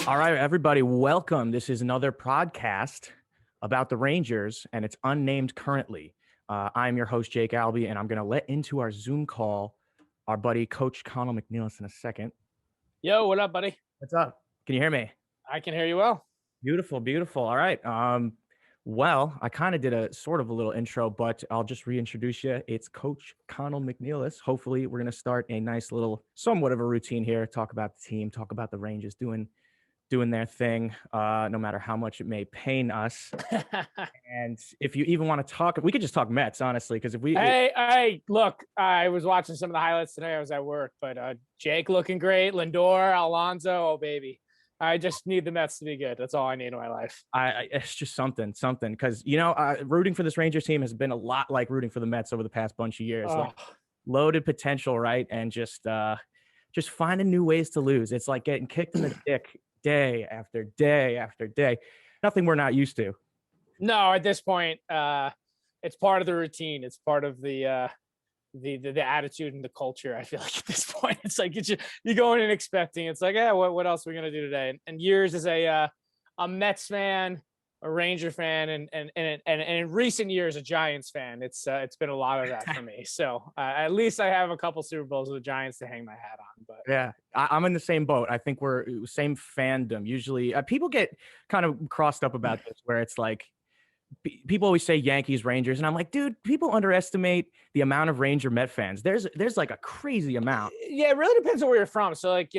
All right, everybody, welcome. This is another podcast about the Rangers, and it's unnamed currently. I'm your host, Jake Albee, and I'm going to let into our Zoom call our buddy, Coach Connell McNeilis, in a second. Yo, what up, buddy? What's up? Can you hear me? I can hear you well. Beautiful, beautiful. All right. Well, I kind of did a sort of a little intro, but I'll just reintroduce you. It's Coach Connell McNeilis. Hopefully, we're going to start a nice little, somewhat of a routine here. Talk about the team, talk about the Rangers doing their thing, no matter how much it may pain us. And if you even want to talk, we could just talk Mets, honestly, because if we look, I was watching some of the highlights today. I was at work, but Jake looking great, Lindor, Alonso, oh baby. I just need the Mets to be good. That's all I need in my life. It's just something, because rooting for this Rangers team has been a lot like rooting for the Mets over the past bunch of years. Like, loaded potential, right? And just finding new ways to lose. It's like getting kicked in the dick day after day after day. Nothing we're not used to. No, at this point, it's part of the routine. It's part of the attitude and the culture. I feel like at this point, it's like you're going in expecting. It's like, what else are we gonna do today? And years as a Mets fan, a Ranger fan, and in recent years a Giants fan. It's been a lot of that for me. So at least I have a couple Super Bowls with the Giants to hang my hat on. But yeah, I'm in the same boat. I think we're same fandom. Usually, people get kind of crossed up about this, where it's like people always say Yankees, Rangers, and I'm like, dude, people underestimate the amount of Ranger Met fans. There's like a crazy amount. Yeah, it really depends on where you're from. So like,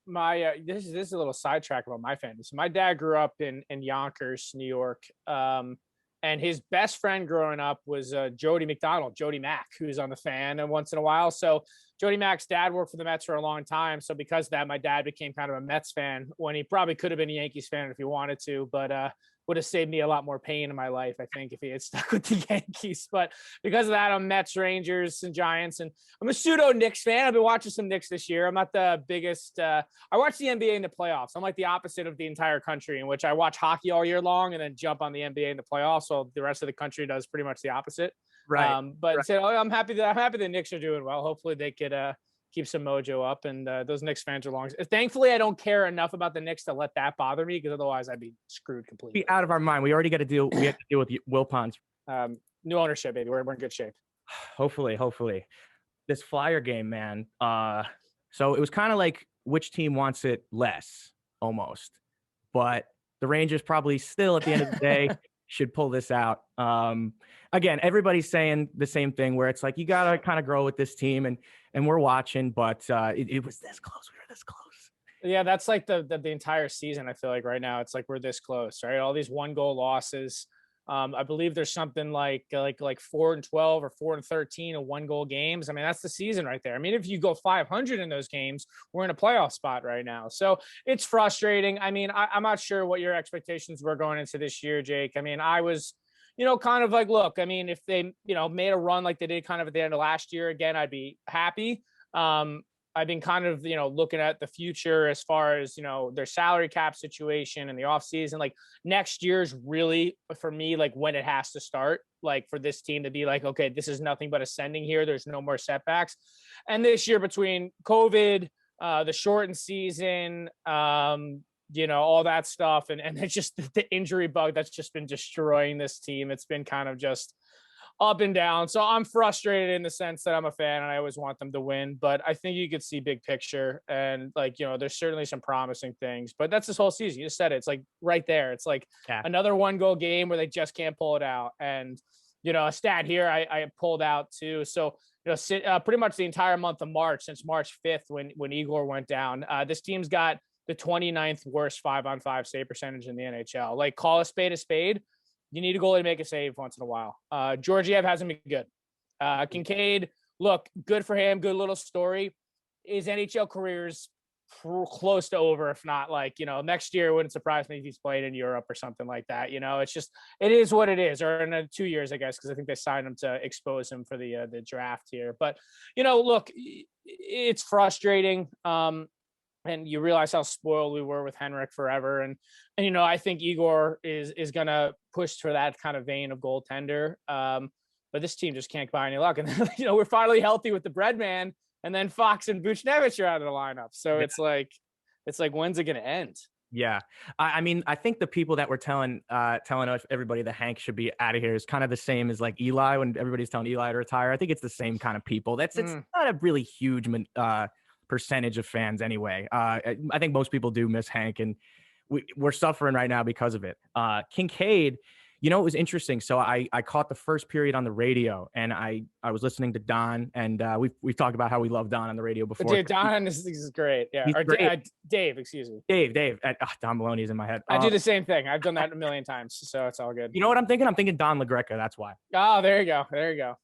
my this is a little sidetrack about my family. So my dad grew up in Yonkers, New York, and his best friend growing up was Jody Mack, who's on the fan and once in a while. So Jody Mack's dad worked for the Mets for a long time. So because of that, my dad became kind of a Mets fan when he probably could have been a Yankees fan if he wanted to, but would have saved me a lot more pain in my life, I think, if he had stuck with the Yankees. But because of that, I'm Mets, Rangers, and Giants. And I'm a pseudo Knicks fan. I've been watching some Knicks this year. I'm not the biggest. I watch the NBA in the playoffs. I'm like the opposite of the entire country, in which I watch hockey all year long and then jump on the NBA in the playoffs. So the rest of the country does pretty much the opposite. Right. Right. So I'm happy that the Knicks are doing well. Hopefully they could keep some mojo up, and those Knicks fans are long. Thankfully, I don't care enough about the Knicks to let that bother me, because otherwise I'd be screwed completely. Be out of our mind. We already got to deal. We have to deal with Wilpons. New ownership, baby. We're in good shape. Hopefully, this Flyer game, man. So it was kind of like which team wants it less, almost. But the Rangers probably still, at the end of the day, should pull this out. Again, everybody's saying the same thing, where it's like you gotta kind of grow with this team, and we're watching, but it was this close. We were this close. Yeah, that's like the entire season. I feel like right now it's like we're this close, right? All these 1-goal losses. I believe there's something like 4-12 or 4-13 of 1-goal games. I mean, that's the season right there. I mean, if you go 500 in those games, we're in a playoff spot right now. So it's frustrating. I mean, I'm not sure what your expectations were going into this year, Jake. I mean, I was, kind of like, look, I mean, if they, made a run like they did kind of at the end of last year, again, I'd be happy. I've been kind of, looking at the future as far as, their salary cap situation and the offseason. Like next year's really, for me, like when it has to start, like for this team to be like, okay, this is nothing but ascending here. There's no more setbacks. And this year, between COVID, the shortened season, all that stuff, and it's just the injury bug that's just been destroying this team. It's been kind of just up and down. So I'm frustrated in the sense that I'm a fan and I always want them to win, but I think you could see big picture, and there's certainly some promising things, but that's this whole season. You just said it. It's like right there. It's like another 1-goal game where they just can't pull it out. And, a stat here I pulled out too. So, pretty much the entire month of March, since March 5th, when Igor went down, this team's got the 29th worst 5-on-5 save percentage in the NHL. Like, call a spade. You need a goalie to make a save once in a while. Georgiev hasn't been good. Kincaid, look, good for him. Good little story. His NHL career's close to over, if not next year. It wouldn't surprise me if he's played in Europe or something like that. It's just, it is what it is. Or in 2 years, I guess, because I think they signed him to expose him for the draft here. But, look, it's frustrating. And you realize how spoiled we were with Henrik forever. And I think Igor is going to push for that kind of vein of goaltender. But this team just can't buy any luck. And then, we're finally healthy with the bread man, and then Fox and Buchnevich are out of the lineup. So it's like, when's it going to end? Yeah. I mean, I think the people that were telling us everybody that Hank should be out of here is kind of the same as like Eli when everybody's telling Eli to retire. I think it's the same kind of people. It's Mm. not a really huge percentage of fans anyway. I think most people do miss Hank, and we're suffering right now because of it. Kincaid, it was interesting. So I caught the first period on the radio, and I was listening to Don, and we've talked about how we love Don on the radio before. Dude, Don is great. Yeah, He's or great. Dave, excuse me. Dave, Don Maloney's in my head. I do the same thing. I've done that a million times, so it's all good. You know what I'm thinking? I'm thinking Don LaGreca. That's why. Oh, there you go. There you go.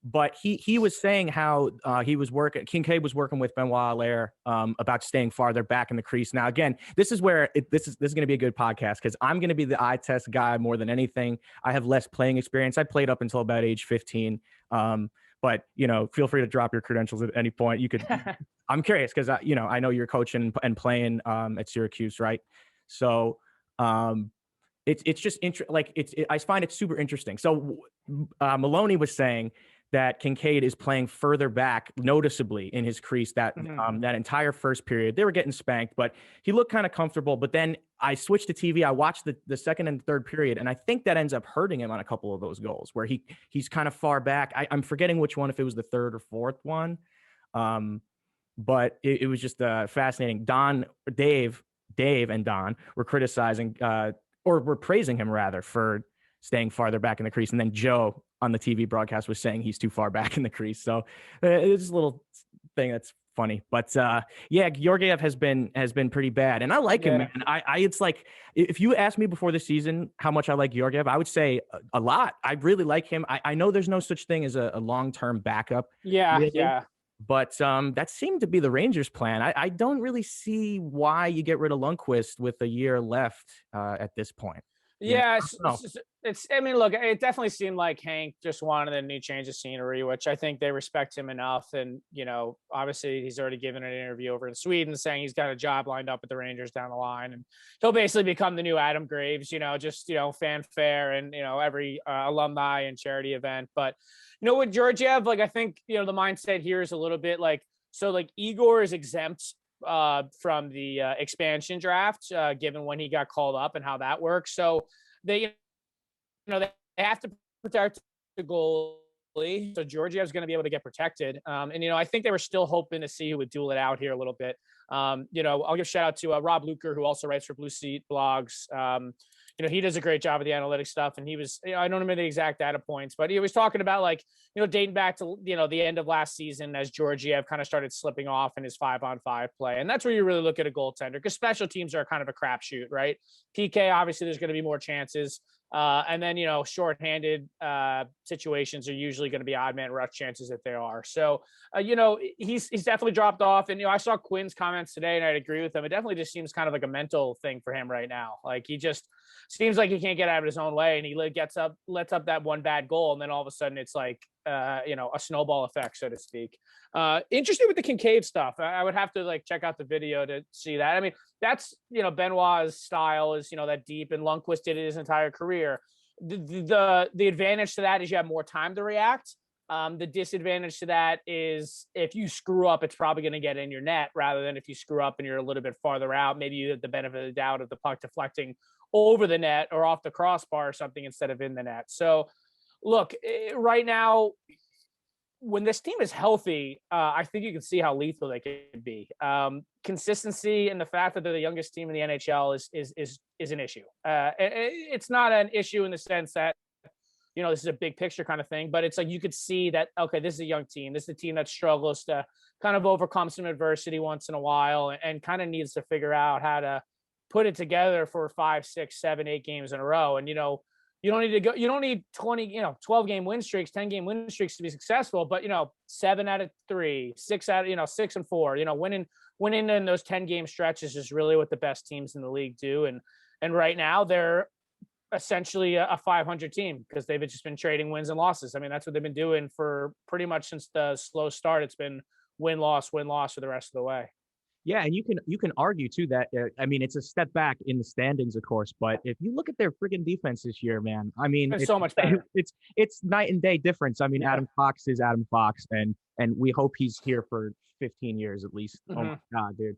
But he was saying how Kincaid was working with Benoit Allaire about staying farther back in the crease. Now, again, this is where this is going to be a good podcast because I'm going to be the eye test guy more than anything. I have less playing experience. I played up until about age 15. But feel free to drop your credentials at any point. You could. I'm curious because I know you're coaching and playing at Syracuse, right? So it's just I find it super interesting. So Maloney was saying that Kincaid is playing further back noticeably in his crease that entire first period. They were getting spanked, but he looked kind of comfortable. But then I switched to TV. I watched the second and third period, and I think that ends up hurting him on a couple of those goals where he's kind of far back. I'm forgetting which one, if it was the third or fourth one. But it was just fascinating. Dave and Don were criticizing or were praising him rather for staying farther back in the crease. And then Joe on the TV broadcast was saying he's too far back in the crease. So it's a little thing that's funny. But yeah, Georgiev has been pretty bad. And I like him, man. It's like, if you asked me before the season how much I like Georgiev, I would say a lot. I really like him. I know there's no such thing as a long-term backup. Yeah, really. Yeah. But that seemed to be the Rangers' plan. I don't really see why you get rid of Lundqvist with a year left at this point. Yeah, I mean, look, it definitely seemed like Hank just wanted a new change of scenery, which I think they respect him enough. And, obviously he's already given an interview over in Sweden saying he's got a job lined up with the Rangers down the line. And he'll basically become the new Adam Graves, just, fanfare and, every alumni and charity event. But, with Georgiev, I think, the mindset here is a little bit Igor is exempt from the expansion draft, given when he got called up and how that works. So they have to protect the goalie. So Georgiev's going to be able to get protected. And I think they were still hoping to see who would duel it out here a little bit. I'll give shout out to Rob Luker, who also writes for Blue Seat blogs. He does a great job of the analytics stuff, and he was, I don't remember the exact data points, but he was talking about dating back to, the end of last season as Georgiev kind of started slipping off in his 5-on-5 play. And that's where you really look at a goaltender, because special teams are kind of a crapshoot, right? PK, obviously there's going to be more chances. And then, shorthanded situations are usually going to be odd man rush chances if they are. So, he's definitely dropped off. And, I saw Quinn's comments today and I'd agree with him. It definitely just seems kind of like a mental thing for him right now. He just seems like he can't get out of his own way, and he lets up that one bad goal. And then all of a sudden it's a snowball effect, so to speak. Interested with the Kincaid stuff. I would have to check out the video to see that. I mean, that's, Benoit's style is, that deep, and Lundqvist did it his entire career. The advantage to that is you have more time to react. The disadvantage to that is if you screw up, it's probably going to get in your net, rather than if you screw up and you're a little bit farther out, maybe you have the benefit of the doubt of the puck deflecting over the net or off the crossbar or something instead of in the net. So look, right now, when this team is healthy, I think you can see how lethal they could be. Consistency and the fact that they're the youngest team in the NHL is an issue. It's not an issue in the sense that, this is a big picture kind of thing, but it's you could see that, okay, this is a young team. This is a team that struggles to kind of overcome some adversity once in a while and kind of needs to figure out how to put it together for 5, 6, 7, 8 games in a row. And, you don't need 20, 12 game win streaks, 10 game win streaks to be successful, but 7 out of 3, 6 out, 6 and 4, winning in those 10 game stretches is really what the best teams in the league do. And right now they're essentially a 500 team because they've just been trading wins and losses. I mean, that's what they've been doing for pretty much since the slow start. It's been win-loss for the rest of the way. Yeah, and you can argue too that I mean, it's a step back in the standings, of course, but if you look at their friggin' defense this year, man, I mean, it's so much better. It's night and day difference. I mean, yeah. Adam Fox is Adam Fox, and we hope he's here for 15 years at least. Mm-hmm. Oh my God, dude.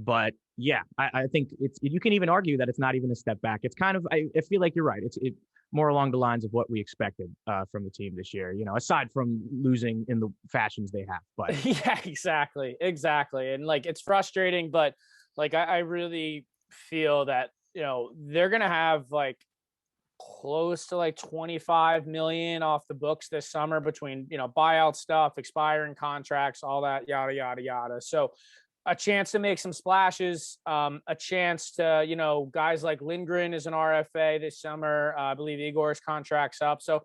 But yeah, I think you can even argue that it's not even a step back. It's kind of, I feel like you're right. It's more along the lines of what we expected from the team this year, aside from losing in the fashions they have. But Yeah, exactly. And like it's frustrating, but like I really feel that they're gonna have like close to like 25 million off the books this summer between buyout stuff, expiring contracts, all that yada yada yada. So a chance to make some splashes, a chance to, guys like Lindgren is an RFA this summer. I believe Igor's contract's up. So,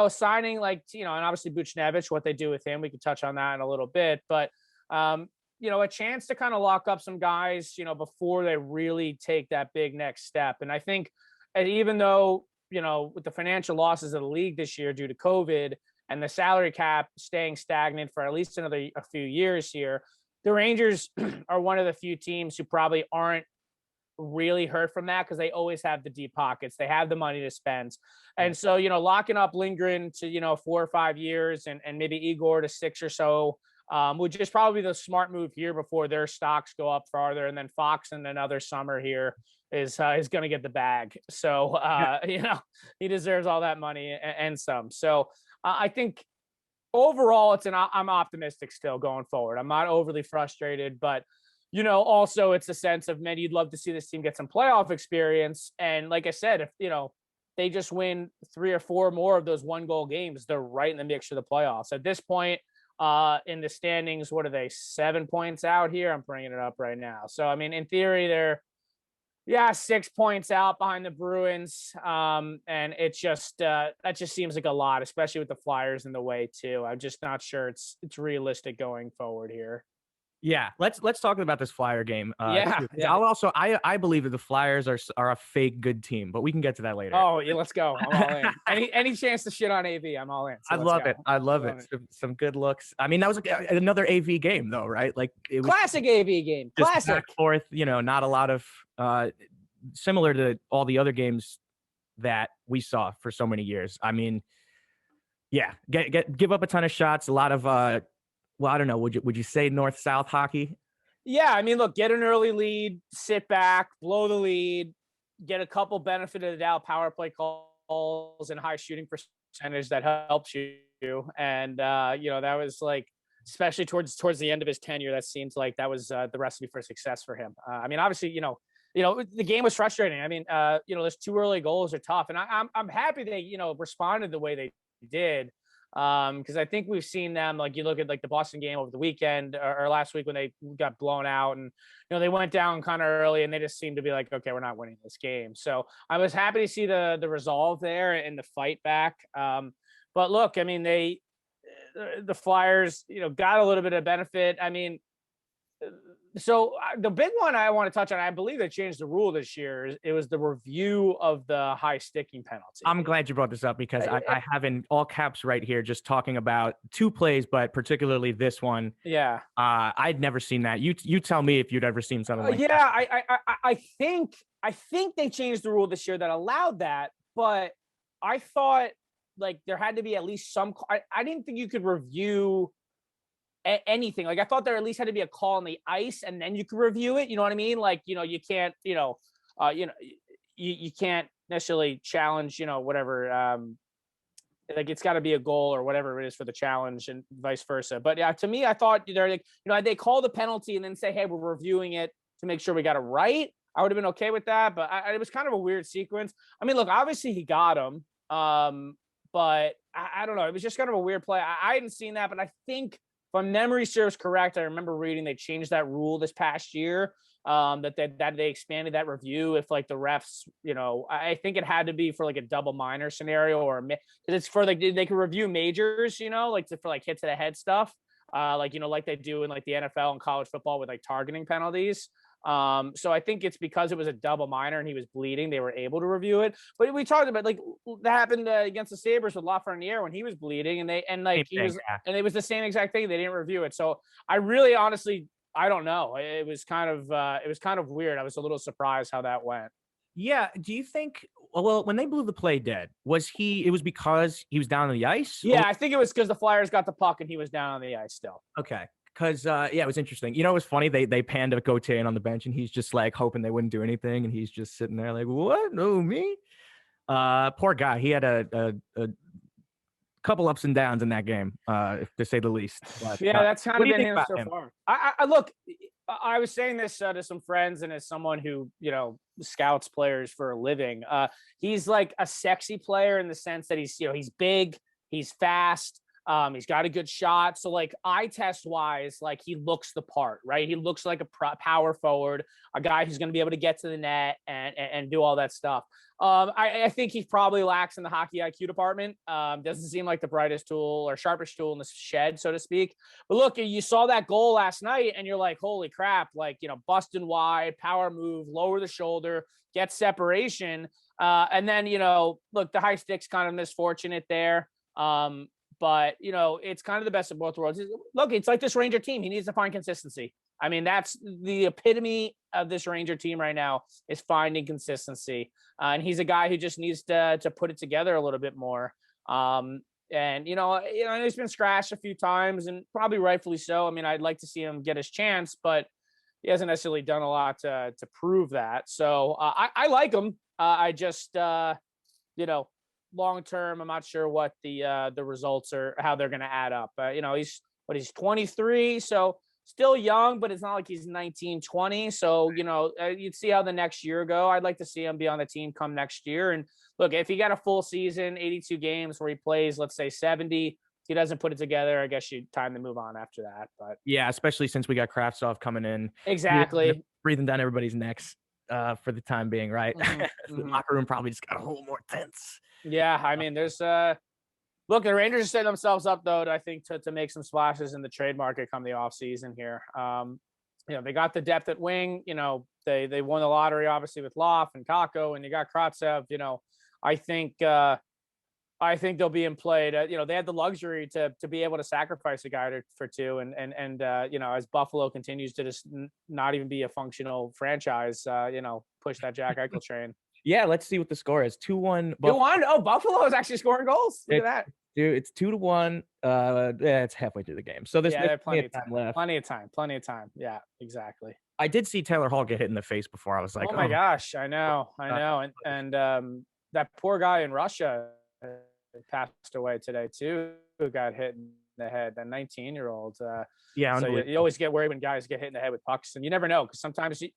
signing like, and obviously Buchnevich, what they do with him, we could touch on that in a little bit. But, a chance to kind of lock up some guys, before they really take that big next step. And I think even though, with the financial losses of the league this year due to COVID and the salary cap staying stagnant for at least a few years here, the Rangers are one of the few teams who probably aren't really hurt from that because they always have the deep pockets. They have the money to spend. And so, locking up Lindgren to, 4 or 5 years and maybe Igor to 6 or so, which is probably the smart move here before their stocks go up farther. And then Fox in another summer here is going to get the bag. So, he deserves all that money and some. So I think overall, I'm optimistic still going forward. I'm not overly frustrated, but also it's a sense of, man, you'd love to see this team get some playoff experience. And like I said, if they just win 3 or 4 more of those 1-goal games, they're right in the mix for the playoffs. At this point, in the standings, what are they, 7 points out here? I'm bringing it up right now. So I mean, in theory, they're 6 points out behind the Bruins. And it's just that just seems like a lot, especially with the Flyers in the way too. I'm just not sure it's realistic going forward here. yeah, let's talk about this Flyer game. Yeah. I believe that the Flyers are a fake good team, but we can get to that later. Oh yeah, let's go. I'm all in. Any chance to shit on AV, I'm all in. So I love it. Some good looks. I mean, that was another AV game though, right? Like it was classic AV game. Classic. Back forth, not a lot of similar to all the other games that we saw for so many years. I mean, yeah, give up a ton of shots, a lot of well, I don't know. Would you say north-south hockey? Yeah, I mean, look, get an early lead, sit back, blow the lead, get a couple benefit of the doubt power play calls and high shooting percentage that helps you. And that was like, especially towards the end of his tenure, that seems like that was the recipe for success for him. I mean, obviously, the game was frustrating. I mean, those 2 early goals are tough, and I'm happy they responded the way they did. Because I think we've seen them, like you look at like the Boston game over the weekend or last week when they got blown out and they went down kind of early and they just seemed to be like, okay, we're not winning this game. So I was happy to see the resolve there and the fight back. But look, I mean, the Flyers got a little bit of benefit. I mean, so the big one I want to touch on, I believe they changed the rule this year. It was the review of the high sticking penalty. I'm glad you brought this up because I have in all caps right here just talking about 2 plays, but particularly this one. Yeah. I'd never seen that. You tell me if you'd ever seen something like that. Yeah, I think they changed the rule this year that allowed that, but I thought like there had to be at least some. I didn't think you could review anything. Like I thought there at least had to be a call on the ice and then you could review it. You know what I mean? Like, you can't, you can't necessarily challenge, whatever, like it's got to be a goal or whatever it is for the challenge and vice versa. But yeah, to me, I thought they're like, they call the penalty and then say, hey, we're reviewing it to make sure we got it right. I would have been okay with that, but it was kind of a weird sequence. I mean, look, obviously he got him. But I don't know. It was just kind of a weird play. I hadn't seen that, but I think, if memory serves correct, I remember reading they changed that rule this past year. That they expanded that review if like the refs, I think it had to be for like a double minor scenario or because it's for like they can review majors, like for like hit to the head stuff, like they do in like the NFL and college football with like targeting penalties. So I think it's because it was a double minor and he was bleeding, they were able to review it. But we talked about like that happened against the Sabres with Lafreniere when he was bleeding, and it was the same exact thing. They didn't review it. So I really honestly I don't know. It was kind of weird. I was a little surprised how that went. Yeah. Do you think? Well, when they blew the play dead, it was because he was down on the ice? Yeah, I think it was because the Flyers got the puck and he was down on the ice still. Okay. Because yeah, it was interesting. You know, it was funny. They panned a Gauthier in on the bench, and he's just like hoping they wouldn't do anything, and he's just sitting there like, "What? No, me." Poor guy. He had a couple ups and downs in that game, to say the least. But Yeah, that's kind what of do you been think him about so him? far. I look. I was saying this to some friends, and as someone who scouts players for a living, he's like a sexy player in the sense that he's big, he's fast, he's got a good shot. So like eye test wise, like he looks the part, right? He looks like a power forward, a guy who's going to be able to get to the net and do all that stuff. I think he probably lacks in the hockey IQ department. Doesn't seem like the brightest tool or sharpest tool in the shed, so to speak. But look, you saw that goal last night and you're like, holy crap, like, busting wide, power move, lower the shoulder, get separation. And then, look, the high stick's kind of misfortunate there. But, it's kind of the best of both worlds. Look, it's like this Ranger team. He needs to find consistency. I mean, that's the epitome of this Ranger team right now is finding consistency. And he's a guy who just needs to put it together a little bit more. And he's been scratched a few times, and probably rightfully so. I mean, I'd like to see him get his chance, but he hasn't necessarily done a lot to prove that. So I like him. I just long term, I'm not sure what the results are, how they're going to add up. He's 23, so still young, but it's not like he's 19, 20. So, you'd see how the next year go. I'd like to see him be on the team come next year. And look, if he got a full season, 82 games where he plays, let's say 70, he doesn't put it together, I guess time to move on after that. But Yeah, especially since we got Kravtsov coming in. exactly. Breathing down everybody's necks for the time being, right? Mm-hmm, The locker room probably just got a little more tense. Yeah, I mean, there's look, the Rangers are setting themselves up though, I think, to make some splashes in the trade market come the offseason here. They got the depth at wing. They won the lottery obviously with Loff and Kako, and you got Kravtsov. I think they'll be in play. They had the luxury to be able to sacrifice a guy for two, and as Buffalo continues to just not even be a functional franchise, push that Jack Eichel train. Yeah, let's see what the score is. 2-1. 2-1. Oh, Buffalo is actually scoring goals. Look at that. Dude, it's 2-1. Yeah, it's halfway through the game. So there's plenty of time left. Plenty of time. Yeah, exactly. I did see Taylor Hall get hit in the face before. I was like, oh my gosh, I know. And that poor guy in Russia passed away today too, who got hit in the head. That 19-year-old. Yeah. So you always get worried when guys get hit in the head with pucks, and you never know, because sometimes you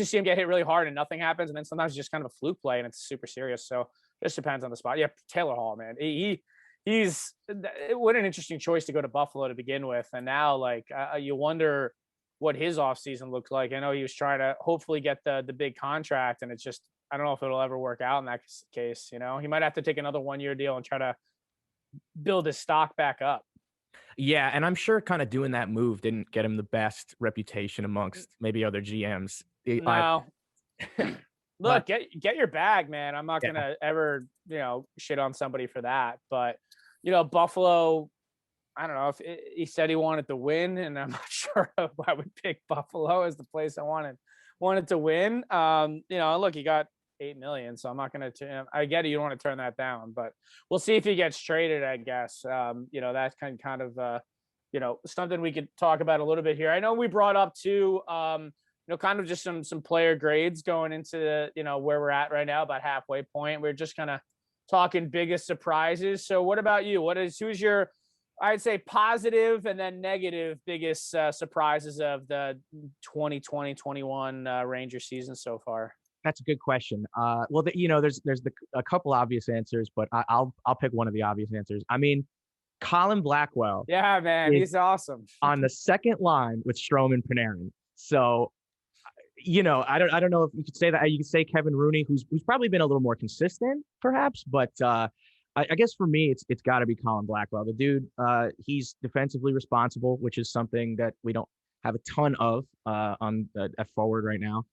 see him get hit really hard and nothing happens, and then sometimes it's just kind of a fluke play and it's super serious. So it just depends on the spot. Yeah, Taylor Hall, man, he's what an interesting choice to go to Buffalo to begin with, and now like you wonder what his offseason looked like. I know he was trying to hopefully get the big contract, and it's just, I don't know if it'll ever work out in that case. He might have to take another 1-year deal and try to build his stock back up. Yeah, and I'm sure kind of doing that move didn't get him the best reputation amongst maybe other GMs. No. Look, get your bag, man. I'm not gonna ever, shit on somebody for that. But Buffalo, I don't know if he said he wanted to win, and I'm not sure if I would pick Buffalo as the place I wanted to win. Look, he got $8 million, so I'm not going to. I get it, you don't want to turn that down, but we'll see if he gets traded. I guess that's kind of something we could talk about a little bit here. I know we brought up too, kind of just some player grades going into where we're at right now, about halfway point. We're just kind of talking biggest surprises. So what about you? Who's your, I'd say, positive and then negative biggest surprises of the 2020-21 Ranger season so far? That's a good question. Well, there's a couple obvious answers, but I'll pick one of the obvious answers. I mean, Colin Blackwell. Yeah, man, he's awesome. On the second line with Strome and Panarin. So, I don't know if you could say that. You could say Kevin Rooney, who's probably been a little more consistent, perhaps. But I guess for me, it's got to be Colin Blackwell. The dude, he's defensively responsible, which is something that we don't have a ton of on at forward right now.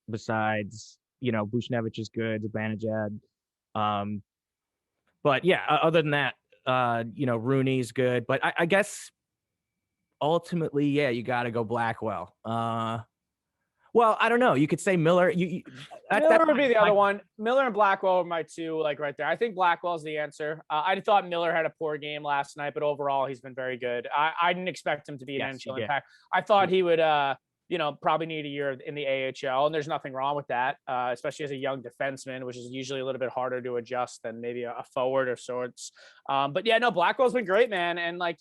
Besides, Buchnevich is good, Zibanejad. But yeah, other than that, Rooney's good. But I guess ultimately, yeah, you got to go Blackwell. Well, I don't know. You could say Miller. Miller would be the other one. Miller and Blackwell are my two, like right there. I think Blackwell's the answer. I thought Miller had a poor game last night, but overall he's been very good. I didn't expect him to be an NHL impact. I thought he would, probably need a year in the AHL, and there's nothing wrong with that, especially as a young defenseman, which is usually a little bit harder to adjust than maybe a forward of sorts. But yeah, no, Blackwell's been great, man. And like,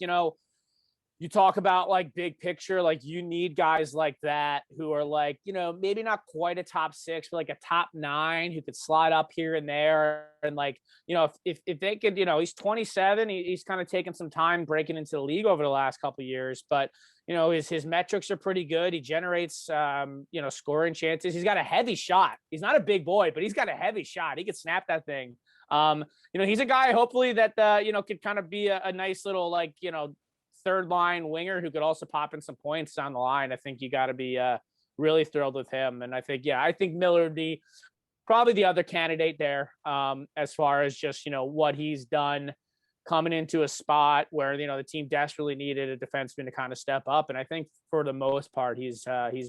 you talk about like big picture, like you need guys like that who are like, maybe not quite a top 6, but like a top 9 who could slide up here and there. And like, if they could, he's 27, he's kind of taken some time breaking into the league over the last couple of years, but his metrics are pretty good. He generates, scoring chances. He's got a heavy shot. He's not a big boy, but he's got a heavy shot. He could snap that thing. He's a guy hopefully that, could kind of be a nice little, like, third line winger who could also pop in some points on the line. I think you got to be really thrilled with him. And I think Miller would be probably the other candidate there, as far as just, what he's done coming into a spot where, the team desperately needed a defenseman to kind of step up. And I think for the most part, he's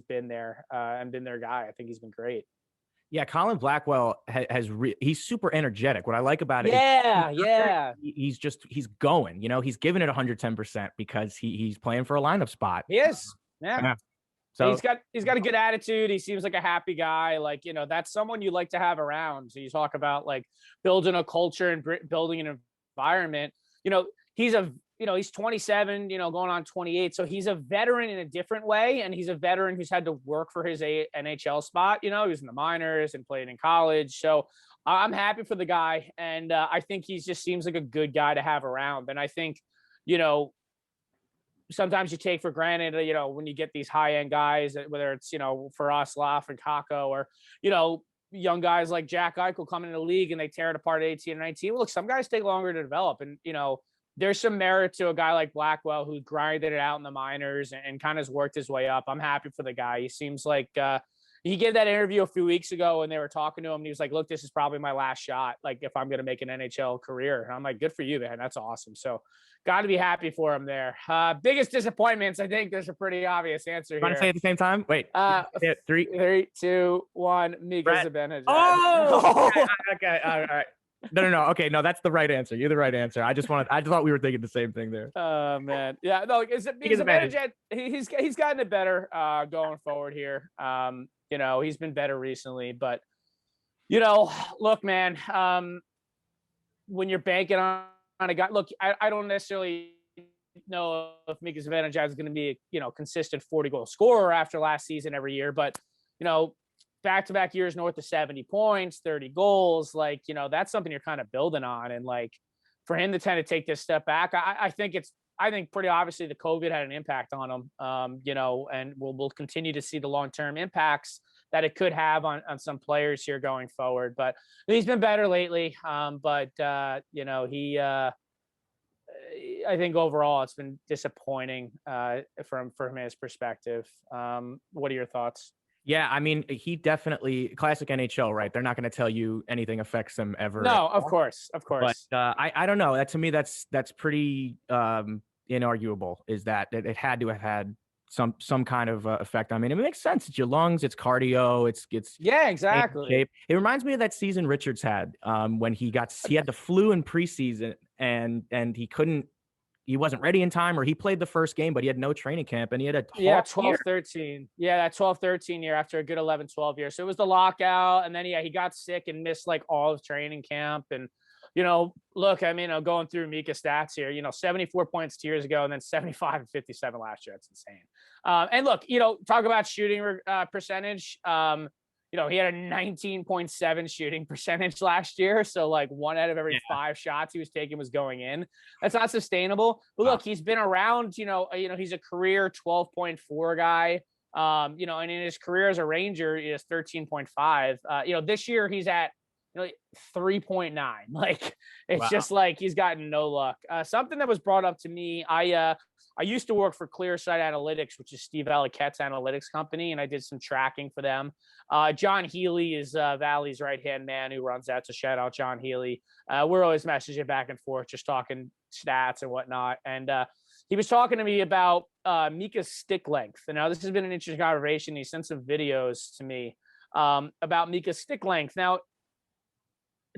been there and been their guy. I think he's been great. Yeah, Colin Blackwell he's super energetic. What I like about it, he's going. He's giving it 110% because he's playing for a lineup spot. He is, yeah. So he's got a good attitude. He seems like a happy guy. Like, that's someone you like to have around. So you talk about like building a culture and building an environment. He's 27, going on 28. So he's a veteran in a different way. And he's a veteran who's had to work for his NHL spot. He was in the minors and played in college. So I'm happy for the guy. And I think he just seems like a good guy to have around. And I think, sometimes you take for granted, when you get these high-end guys, whether it's, for us, Laf and Kako, or, young guys like Jack Eichel coming into the league and they tear it apart at 18 and 19. Well, look, some guys take longer to develop. And, there's some merit to a guy like Blackwell who grinded it out in the minors and kind of has worked his way up. I'm happy for the guy. He seems like he gave that interview a few weeks ago when they were talking to him. And he was like, look, this is probably my last shot. Like, if I'm going to make an NHL career. And I'm like, good for you, man. That's awesome. So got to be happy for him there. Biggest disappointments. I think there's a pretty obvious answer here. Want to say at the same time? Wait, 3, 2, 1. Mika Zibanejad. Oh, okay. All right. No. Okay, no, that's the right answer. You're the right answer. I thought we were thinking the same thing there. Oh man, yeah. No, Zibanejad, he's gotten it better going forward here. He's been better recently, but look, man. When you're banking on a guy, look, I don't necessarily know if Mika Zibanejad is going to be a consistent 40-goal scorer after last season every year, but back-to-back years north of 70 points, 30 goals, like, that's something you're kind of building on. And like, for him to tend to take this step back, I think pretty obviously the COVID had an impact on him, and we'll continue to see the long-term impacts that it could have on some players here going forward. But he's been better lately. I think overall it's been disappointing from his perspective. What are your thoughts? Yeah, I mean, he definitely classic NHL, right? They're not going to tell you anything affects him ever. No, of course. But I don't know. That to me, that's pretty inarguable. Is that it had to have had some kind of effect. I mean, it makes sense. It's your lungs, it's cardio, it's yeah, exactly. Shape. It reminds me of that season Richards had when he had the flu in preseason and he wasn't ready in time, or he played the first game, but he had no training camp and he had a 12-13. Yeah, that 12-13 year after a good 11-12 year. So it was the lockout. And then, he got sick and missed like all of training camp. And, look, I mean, going through Mika stats here, 74 points 2 years ago and then 75 and 57 last year. That's insane. And look, talk about shooting percentage. He had a 19.7 shooting percentage last year. So like 1 out of every 5 shots he was taking was going in. That's not sustainable. But look, he's been around, he's a career 12.4 guy. And in his career as a Ranger, he is 13.5. This year he's at 3.9. Like, it's just like he's gotten no luck. Something that was brought up to me, I used to work for Clearsight Analytics, which is Steve Alliquette's analytics company, and I did some tracking for them. John Healy is Valley's right-hand man who runs that, so shout out John Healy. We're always messaging back and forth, just talking stats and whatnot. And he was talking to me about Mika's stick length. And now this has been an interesting conversation. He sent some videos to me. about Mika's stick length. Now,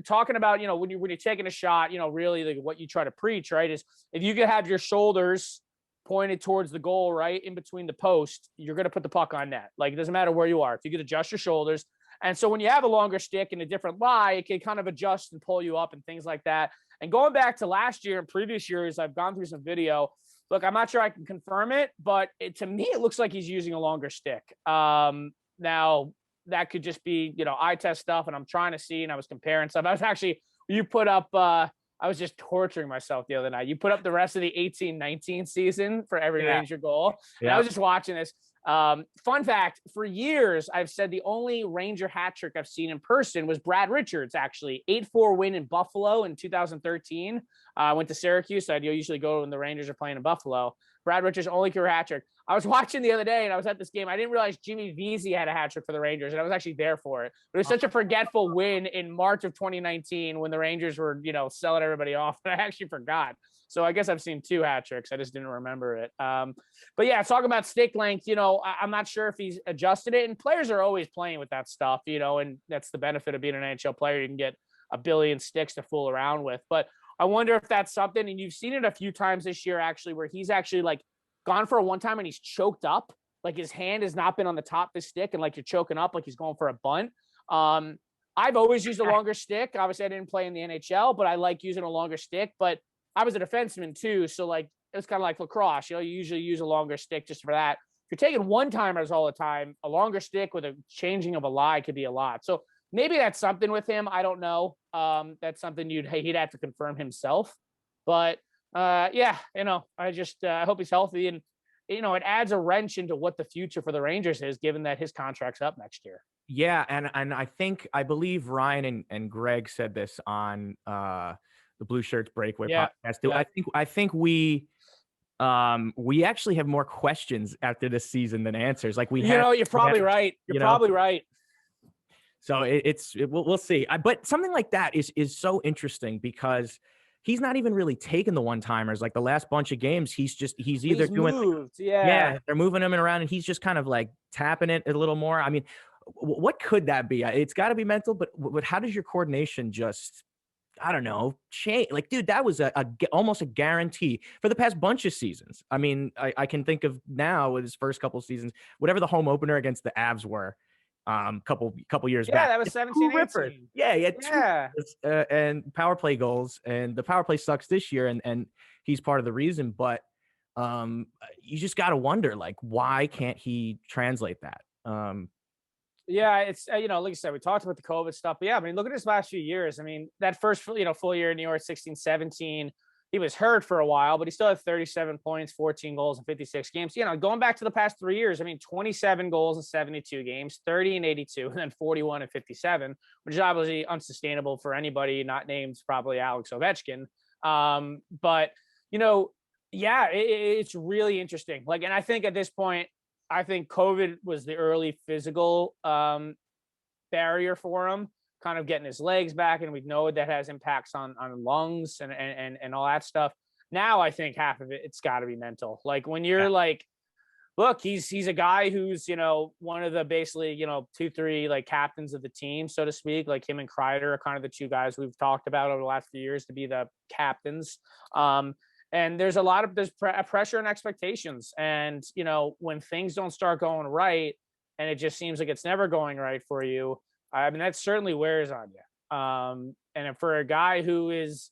talking about, when you're taking a shot, really like what you try to preach, right, is if you could have your shoulders pointed towards the goal, right in between the post, you're going to put the puck on net. Like, it doesn't matter where you are. If you could adjust your shoulders. And so when you have a longer stick and a different lie, it can kind of adjust and pull you up and things like that. And going back to last year and previous years, I've gone through some video. Look, I'm not sure I can confirm it, but to me, it looks like he's using a longer stick. Now, that could just be, eye test stuff, and I'm trying to see, and I was comparing stuff. I was actually, you put up, I was just torturing myself the other night. You put up the rest of the 18-19 season for every Ranger goal. And I was just watching this. Fun fact, for years, I've said the only Ranger hat trick I've seen in person was Brad Richards, actually. 8-4 win in Buffalo in 2013. I went to Syracuse. So I'd usually go when the Rangers are playing in Buffalo. Brad Richards' only career hat trick. I was watching the other day, and I was at this game. I didn't realize Jimmy Vesey had a hat trick for the Rangers, and I was actually there for it. But it was such a forgetful win in March of 2019 when the Rangers were, selling everybody off. But I actually forgot. So I guess I've seen 2 hat tricks. I just didn't remember it. But yeah, talking about stick length, I'm not sure if he's adjusted it. And players are always playing with that stuff, and that's the benefit of being an NHL player. You can get a billion sticks to fool around with. But I wonder if that's something, and you've seen it a few times this year, actually, where he's actually like gone for a one time and he's choked up. Like his hand has not been on the top of the stick, and like you're choking up, like he's going for a bunt. I've always used a longer stick. Obviously, I didn't play in the NHL, but I like using a longer stick. But I was a defenseman too, so like it's kind of like lacrosse. You usually use a longer stick just for that. If you're taking one timers all the time, a longer stick with a changing of a lie could be a lot. So maybe that's something with him. I don't know. That's something he'd have to confirm himself. But yeah, I just I hope he's healthy, and it adds a wrench into what the future for the Rangers is, given that his contract's up next year. Yeah, and I believe Ryan and Greg said this on the Blue Shirts Breakaway podcast. Yeah. I think we actually have more questions after this season than answers. Like you're probably right. You're probably right. So we'll see. But something like that is so interesting because he's not even really taking the one timers. Like the last bunch of games, he's either doing moved. Yeah, they're moving him around, and he's just kind of like tapping it a little more. I mean, what could that be? It's got to be mental, but how does your coordination just, I don't know, change? Like, dude, that was almost a guarantee for the past bunch of seasons. I mean, I can think of now with his first couple of seasons, whatever the home opener against the Avs were, couple years back. Yeah, that was 17, 18. Yeah, he had 2 and power play goals, and the power play sucks this year, and he's part of the reason. But you just got to wonder, like, why can't he translate that? Yeah, it's like I said, we talked about the COVID stuff, but yeah, I mean, look at his last few years. I mean, that first full year in New York, 16-17, he was hurt for a while, but he still had 37 points, 14 goals in 56 games. Going back to the past 3 years, I mean, 27 goals in 72 games, 30 and 82, and then 41 and 57, which is obviously unsustainable for anybody not named probably Alex Ovechkin. But yeah, it's really interesting. Like, and I think at this point, I think COVID was the early physical barrier for him, kind of getting his legs back, and we know that has impacts on lungs and all that stuff. Now I think half of it's got to be mental. Like when you're like, look, he's a guy who's one of the basically 2-3 like captains of the team, so to speak. Like him and Kreider are kind of the 2 guys we've talked about over the last few years to be the captains. And there's pressure and expectations. And, when things don't start going right and it just seems like it's never going right for you, I mean, that certainly wears on you. And for a guy who is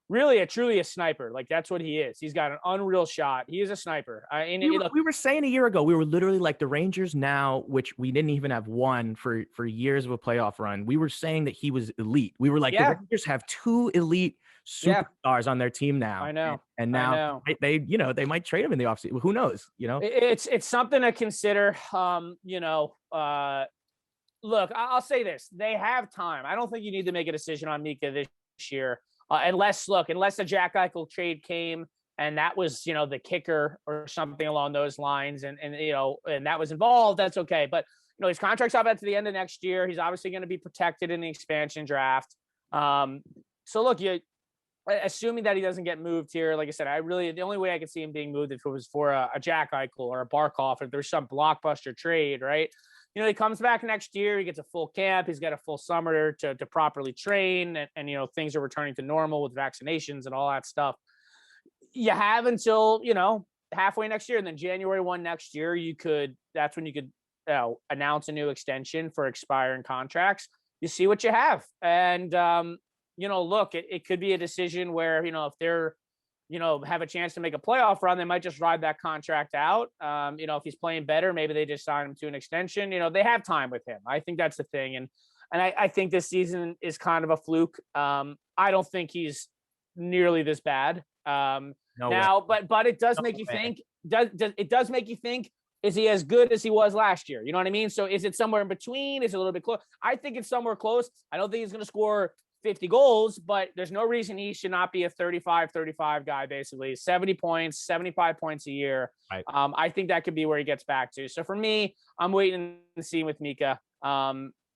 really truly a sniper, like that's what he is. He's got an unreal shot. He is a sniper. We were saying a year ago, we were literally like the Rangers now, which we didn't even have one for years of a playoff run. We were saying that he was elite. We were like, the Rangers have 2 elite superstars on their team now. I know. And now they might trade him in the offseason. Who knows? It's something to consider. Look, I'll say this: they have time. I don't think you need to make a decision on Mika this year, unless a Jack Eichel trade came and that was the kicker or something along those lines, and that was involved. That's okay, but his contract's up at the end of next year. He's obviously going to be protected in the expansion draft. So look, assuming that he doesn't get moved here, like I said, the only way I could see him being moved if it was for a Jack Eichel or a Barkov, if there's some blockbuster trade, right? he comes back next year, he gets a full camp, he's got a full summer to properly train, and things are returning to normal with vaccinations and all that stuff. You have until, halfway next year, and then January 1 next year, that's when you could announce a new extension for expiring contracts. You see what you have. And, look, it could be a decision where, if they're, have a chance to make a playoff run, they might just ride that contract out. If he's playing better, maybe they just sign him to an extension. They have time with him. I think that's the thing. And I think this season is kind of a fluke. I don't think he's nearly this bad. But it does make you think, it does make you think, is he as good as he was last year? You know what I mean? So is it somewhere in between? Is it a little bit close? I think it's somewhere close. I don't think he's going to score 50 goals, but there's no reason he should not be a 35 guy, basically 70 points, 75 points a year. Right. I think that could be where he gets back to. So for me, I'm waiting to see with Mika.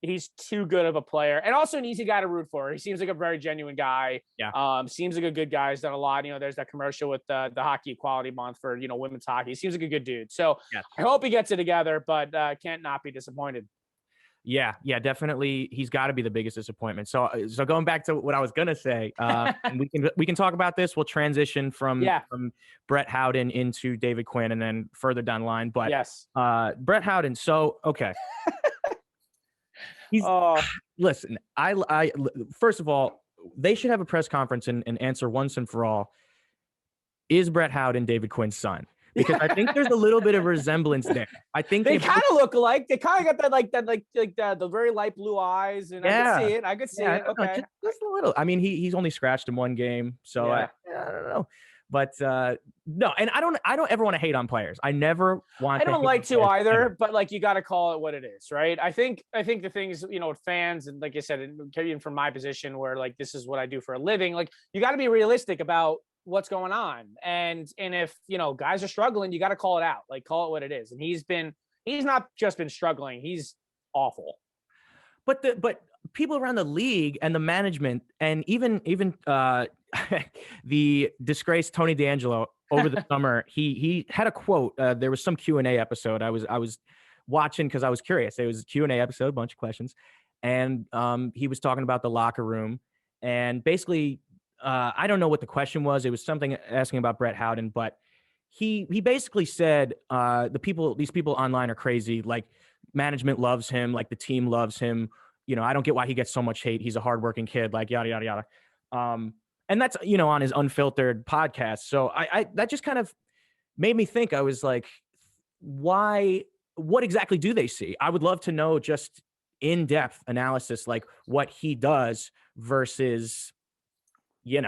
He's too good of a player, and also an easy guy to root for. He seems like a very genuine guy. Yeah. Seems like a good guy. He's done a lot. There's that commercial with the Hockey Equality Month for, women's hockey. He seems like a good dude. So yes. I hope he gets it together, but can't not be disappointed. Yeah, definitely. He's got to be the biggest disappointment. So going back to what I was gonna say, and we can talk about this. We'll transition from Brett Howden into David Quinn, and then further down the line. But yes, Brett Howden. So okay. Listen, I first of all, they should have a press conference and answer once and for all, is Brett Howden David Quinn's son? Because I think there's a little bit of resemblance there. I think they kind of look alike. They kind of got that the very light blue eyes, and I could see it. Okay, just a little. I mean, he's only scratched in one game, so I don't know. But no, and I don't ever want to hate on players. I never want. I don't like to either, but you got to call it what it is, right? I think the things, fans, and like I said, even from my position where this is what I do for a living, you got to be realistic about what's going on, and if guys are struggling, you got to call it out, call it what it is. And he's not just been struggling, he's awful. But people around the league and the management, and even the disgraced Tony D'Angelo over the summer, he had a quote. There was some Q&A episode I was watching because I was curious. It was a Q&A episode, a bunch of questions, and he was talking about the locker room, and basically I don't know what the question was. It was something asking about Brett Howden, but he basically said these people online are crazy. Management loves him, the team loves him. I don't get why he gets so much hate. He's a hardworking kid, yada yada yada. And that's on his unfiltered podcast. So I that just kind of made me think. I was like, why? What exactly do they see? I would love to know just in-depth analysis, what he does versus. I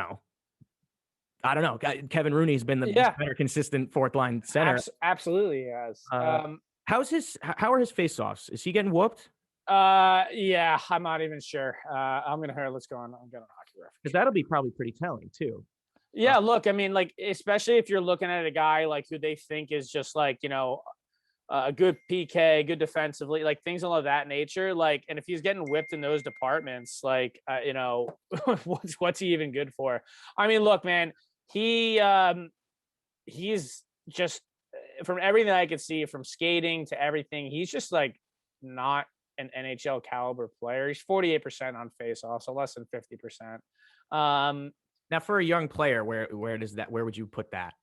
don't know. Kevin Rooney's been the better consistent fourth line center. Absolutely, yes. How are his face-offs? Is he getting whooped? Yeah, I'm not even sure. I'm gonna hear. Let's go on. I'm gonna hockey reference because that'll be probably pretty telling too. Yeah, look, I mean, especially if you're looking at a guy who they think is just a good PK, good defensively, things of that nature. And if he's getting whipped in those departments, what's he even good for? I mean, look, man, he's just, from everything I could see, from skating to everything, he's just not an NHL caliber player. He's 48% on faceoff, so less than 50%. Now for a young player, where would you put that?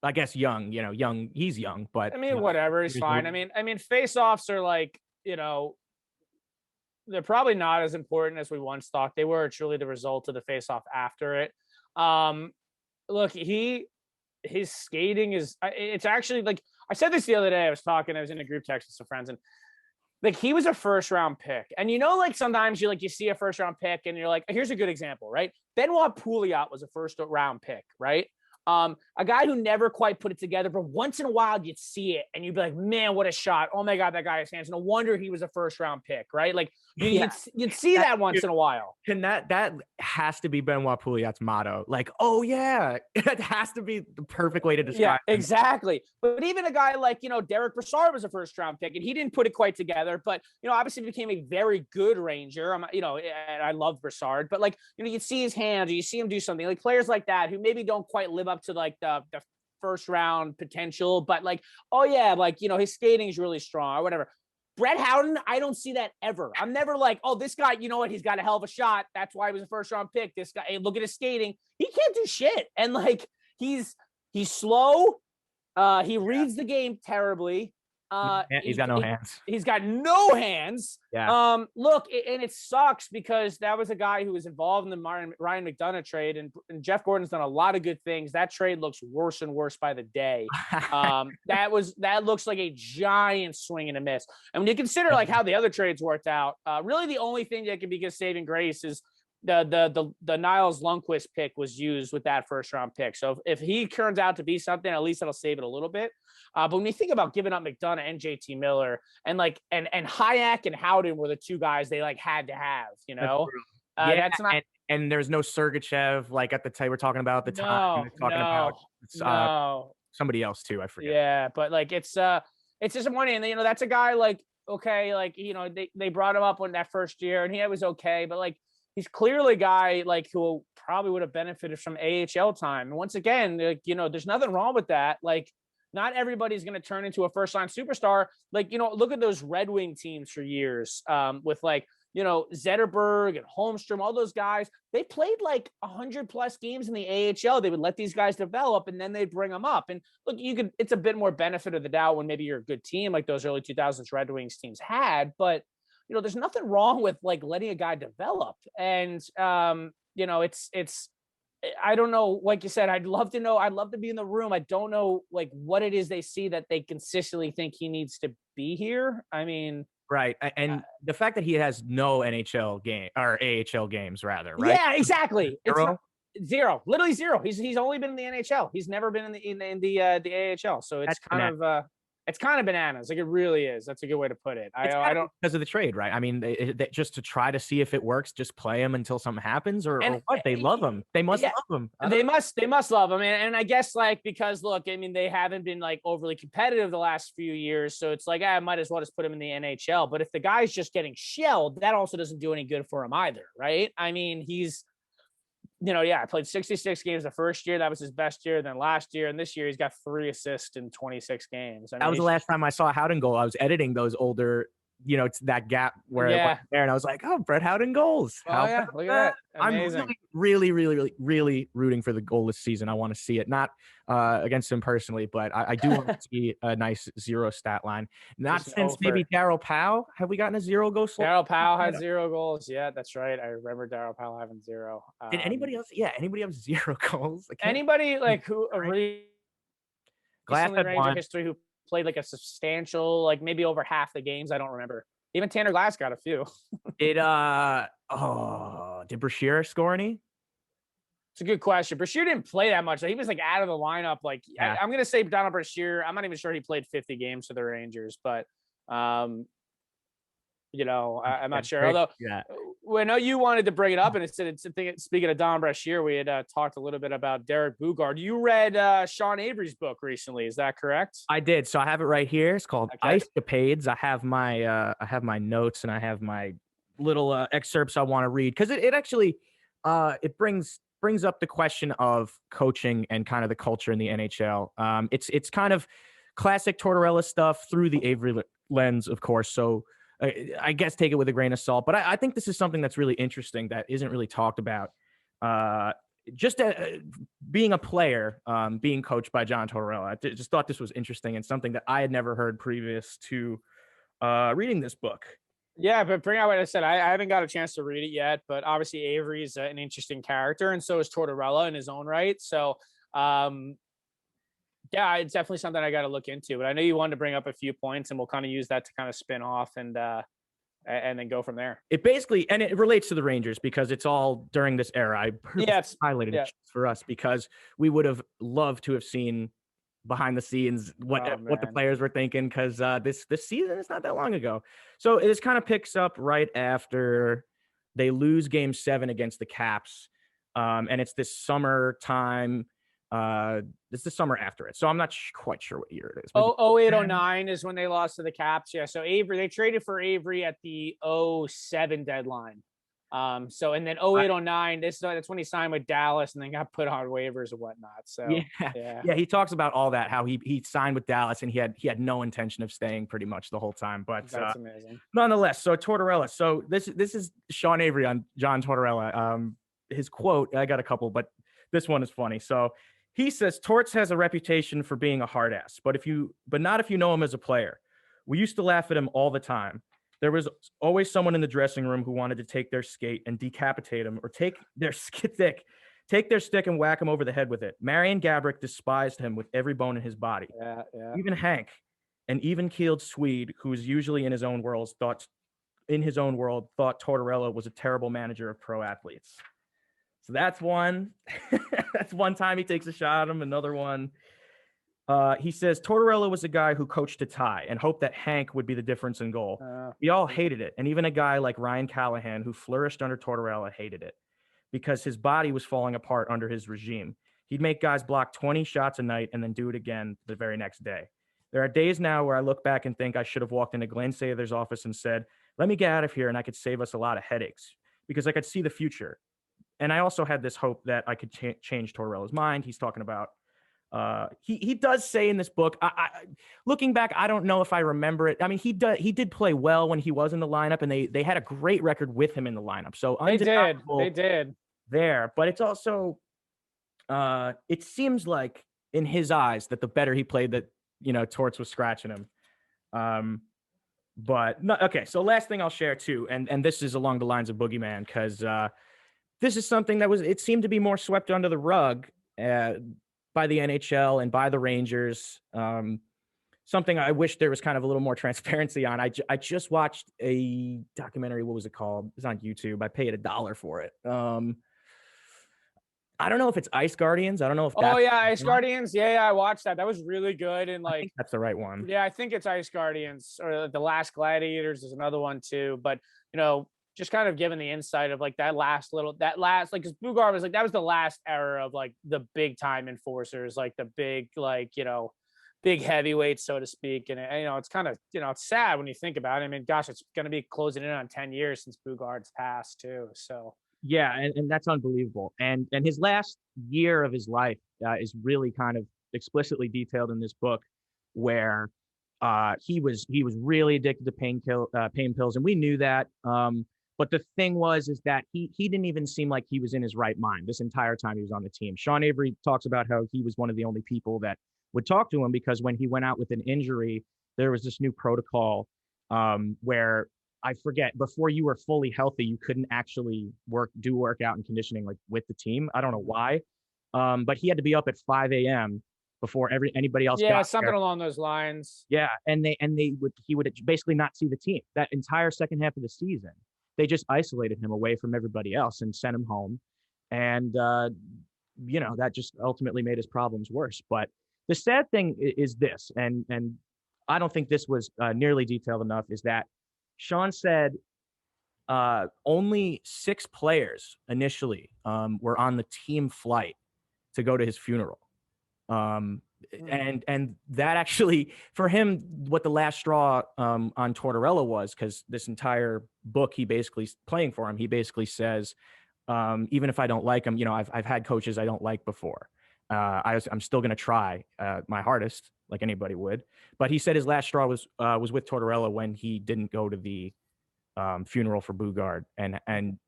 I guess young, he's young, but I mean, whatever, he's fine. I mean, face-offs are they're probably not as important as we once thought they were. It's really the result of the face-off after it. Look, his skating is, it's actually I said this the other day. I was in a group text with some friends, and he was a first round pick. And sometimes you see a first round pick and you're here's a good example, right? Benoit Pouliot was a first round pick, right? A guy who never quite put it together, but once in a while you'd see it and you'd be like, man, what a shot. Oh my God, that guy has hands. No wonder he was a first round pick, right? You'd see that once in a while. And that has to be Benoit Pouliot's motto. Oh yeah, it has to be the perfect way to describe him. Exactly. But even a guy Derek Brassard was a first round pick and he didn't put it quite together, but obviously became a very good Ranger. And I love Brassard, but you'd see his hands, or you see him do something, players like that who maybe don't quite live up to the first round potential, but oh yeah, his skating is really strong or whatever. Brett Howden, I don't see that ever. I'm never like, oh, this guy, you know what? He's got a hell of a shot. That's why he was a first round pick. This guy, hey, look at his skating. He can't do shit. And like, he's slow. He reads the game terribly. He's got no hands. He's got no hands. Yeah. Look, and it sucks because that was a guy who was involved in the Ryan McDonough trade, and Jeff Gordon's done a lot of good things. That trade looks worse and worse by the day. That looks like a giant swing and a miss. And when you consider like how the other trades worked out, really the only thing that could be a saving grace is the Niles Lundqvist pick was used with that first round pick. So if he turns out to be something, at least that'll save it a little bit. But when you think about giving up McDonough and JT Miller and like and Hayek and Howden were the two guys they like had to have, you know. That's not. And there's no Sergachev like at the time we're talking about at the time. About somebody else too. I forget. Yeah, but like it's disappointing. And you know, that's a guy like okay, like you know they brought him up on that first year and he was okay, but like he's clearly a guy like who probably would have benefited from AHL time. And once again, like you know, there's nothing wrong with that. Like. Not everybody's going to turn into a first-line superstar. Like, you know, look at those Red Wing teams for years with like, you know, Zetterberg and Holmstrom, all those guys. They played like 100+ games in the AHL. They would let these guys develop and then they'd bring them up. And look, it's a bit more benefit of the doubt when maybe you're a good team like those early 2000s Red Wings teams had. But, you know, there's nothing wrong with like letting a guy develop. And, you know, it's I don't know. Like you said, I'd love to know. I'd love to be in the room. I don't know like what it is they see that they consistently think he needs to be here. I mean, right. And the fact that he has no NHL game or AHL games rather, right? Yeah, exactly. Zero? It's zero, literally zero. He's only been in the NHL. He's never been in the AHL. So it's it's kind of bananas. Like it really is. That's a good way to put it. I don't because of the trade, right? I mean, they just to try to see if it works, just play him until something happens, or what? They love him. They must love him. They must love him, and I guess like because look, I mean, they haven't been like overly competitive the last few years, so it's like I might as well just put him in the NHL. But if the guy's just getting shelled, that also doesn't do any good for him either, right? I mean, he's. You know, I played 66 games the first year. That was his best year. Then last year and this year, he's got 3 assists in 26 games. I mean, that was the last time I saw a Howden goal. I was editing those older, you know, it's that gap where it wasn't there, and I was like, "Oh, Brett Howden goals!" Oh yeah, look at that! Amazing. I'm really rooting for the goal this season. I want to see it, not against him personally, but I do want to see a nice 0 stat line. Not just since maybe Darryl Powell. Have we gotten a 0 goal? Darryl Powell had 0 goals. Yeah, that's right. I remember Darryl Powell having 0. Did anybody else? Yeah, anybody have 0 goals? Anybody like who Glass had Ranger 1. history who played like a substantial, like maybe over half the games? I don't remember. Even Tanner Glass got a few. Did Brashear score any? It's a good question. Brashear didn't play that much. He was like out of the lineup. Like I'm gonna say Donald Brashear. I'm not even sure he played 50 games for the Rangers, but you know, I'm not sure. Although I know you wanted to bring it up, and it said speaking of Don Brashear, we had talked a little bit about Derek Bugard. You read Sean Avery's book recently, is that correct? I did. So I have it right here. It's called Ice Capades. I have my notes and I have my little excerpts I want to read because it actually it brings up the question of coaching and kind of the culture in the NHL. It's kind of classic Tortorella stuff through the Avery lens, of course. So I guess take it with a grain of salt. But I think this is something that's really interesting that isn't really talked about. Just being a player, being coached by John Tortorella. I just thought this was interesting and something that I had never heard previous to reading this book. Yeah, but bring out what I said. I haven't got a chance to read it yet, but obviously Avery is an interesting character, and so is Tortorella in his own right. So, yeah, it's definitely something I got to look into. But I know you wanted to bring up a few points, and we'll kind of use that to kind of spin off and then go from there. It basically, and it relates to the Rangers because it's all during this era. I highlighted it for us because we would have loved to have seen behind the scenes what the players were thinking because this season is not that long ago. So it just kind of picks up right after they lose Game 7 against the Caps, and it's this summertime. It's the summer after it, so I'm not quite sure what year it is. 08-09 is when they lost to the Caps. Yeah, so Avery, they traded for Avery at the 07 deadline. So and then 08, 09, that's when he signed with Dallas and then got put on waivers and whatnot. Yeah, So yeah, yeah, he talks about all that, how he signed with Dallas and he had no intention of staying pretty much the whole time. But that's amazing. nonetheless, so Tortorella. So this is Sean Avery on John Tortorella. His quote, I got a couple, but this one is funny. So he says, Torts has a reputation for being a hard ass, but not if you know him as a player. We used to laugh at him all the time. There was always someone in the dressing room who wanted to take their skate and decapitate him, or take their stick and whack him over the head with it. Marian Gabrick despised him with every bone in his body. Yeah, yeah. Even Hank, an even-keeled Swede who was usually in his own world, thought Tortorella was a terrible manager of pro athletes. So that's one. That's one time he takes a shot at him. Another one. He says Tortorella was a guy who coached a tie and hoped that Hank would be the difference in goal. We all hated it. And even a guy like Ryan Callahan, who flourished under Tortorella, hated it because his body was falling apart under his regime. He'd make guys block 20 shots a night and then do it again the very next day. There are days now where I look back and think I should have walked into Glenn Sather's office and said, let me get out of here and I could save us a lot of headaches because I could see the future. And I also had this hope that I could change Tortorella's mind. He's talking about he does say in this book, looking back, I don't know if I remember it. I mean, he did play well when he was in the lineup, and they had a great record with him in the lineup. So they did there, but it's also it seems like in his eyes that the better he played, that Torts was scratching him. But no, okay. So last thing I'll share too, and this is along the lines of Boogeyman, because this is something that it seemed to be more swept under the rug by the NHL and by the Rangers. Something I wish there was kind of a little more transparency on. I just watched a documentary. What was it called? It's on YouTube. I paid $1 for it. I don't know if it's Ice Guardians. I don't know if that's Ice Guardians. Yeah, I watched that. That was really good. And I think that's the right one. Yeah, I think it's Ice Guardians, or The Last Gladiators is another one too. But just kind of giving the insight of like because Bugard was like, that was the last era of like the big time enforcers, like the big, big heavyweights, so to speak. And it's kind of, it's sad when you think about it. I mean, gosh, it's going to be closing in on 10 years since Bugard's passed too. So yeah, and that's unbelievable. And his last year of his life is really kind of explicitly detailed in this book, where he was really addicted to pain pills, and we knew that. But the thing is that he didn't even seem like he was in his right mind this entire time he was on the team. Sean Avery talks about how he was one of the only people that would talk to him, because when he went out with an injury, there was this new protocol where, I forget, before you were fully healthy, you couldn't actually do workout and conditioning like with the team. I don't know why, but he had to be up at 5 a.m. before anybody else. Yeah, something along those lines. Yeah, and he would basically not see the team that entire second half of the season. They just isolated him away from everybody else and sent him home. And, that just ultimately made his problems worse. But the sad thing is this, and I don't think this was nearly detailed enough, is that Sean said only 6 players initially were on the team flight to go to his funeral. And that actually, for him, what the last straw on Tortorella was, because this entire book, he basically says, even if I don't like him, I've had coaches I don't like before. I'm still going to try my hardest, like anybody would. But he said his last straw was with Tortorella when he didn't go to the funeral for Bugard, and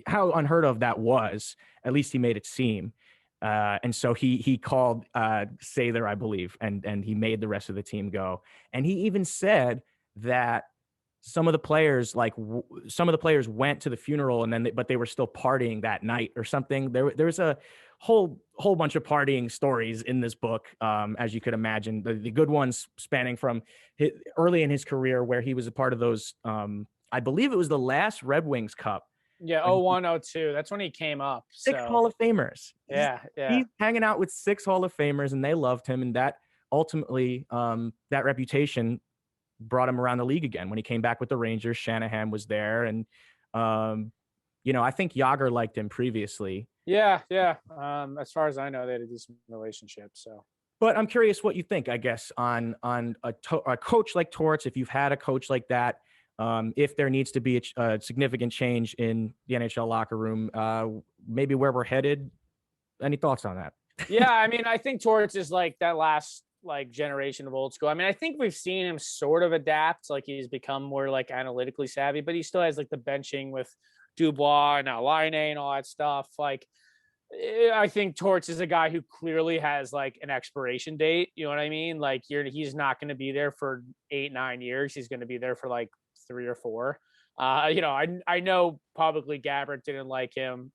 how unheard of that was. At least he made it seem. And so he called Sather, I believe, and he made the rest of the team go. And he even said that some of the players went to the funeral, and then but they were still partying that night or something. There's a whole bunch of partying stories in this book, as you could imagine. The good ones spanning from early in his career, where he was a part of those. I believe it was the last Red Wings Cup. Yeah, 01, 02. That's when he came up. 6 Hall of Famers. Yeah. He's hanging out with 6 Hall of Famers, and they loved him. And that ultimately, that reputation brought him around the league again. When he came back with the Rangers, Shanahan was there. And, I think Yager liked him previously. Yeah. As far as I know, they had a decent relationship. So. But I'm curious what you think, I guess, on a coach like Torts, if you've had a coach like that. if there needs to be a significant change in the NHL locker room, maybe where we're headed. Any thoughts on that? Yeah, I mean, I think Torts is like that last like generation of old school. I mean, I think we've seen him sort of adapt, like he's become more like analytically savvy, but he still has like the benching with Dubois and now Line and all that stuff. Like, I think Torts is a guy who clearly has like an expiration date. You know what I mean? Like, he's not going to be there for 8-9 years. He's going to be there for like 3 or 4. I know publicly Gabbert didn't like him.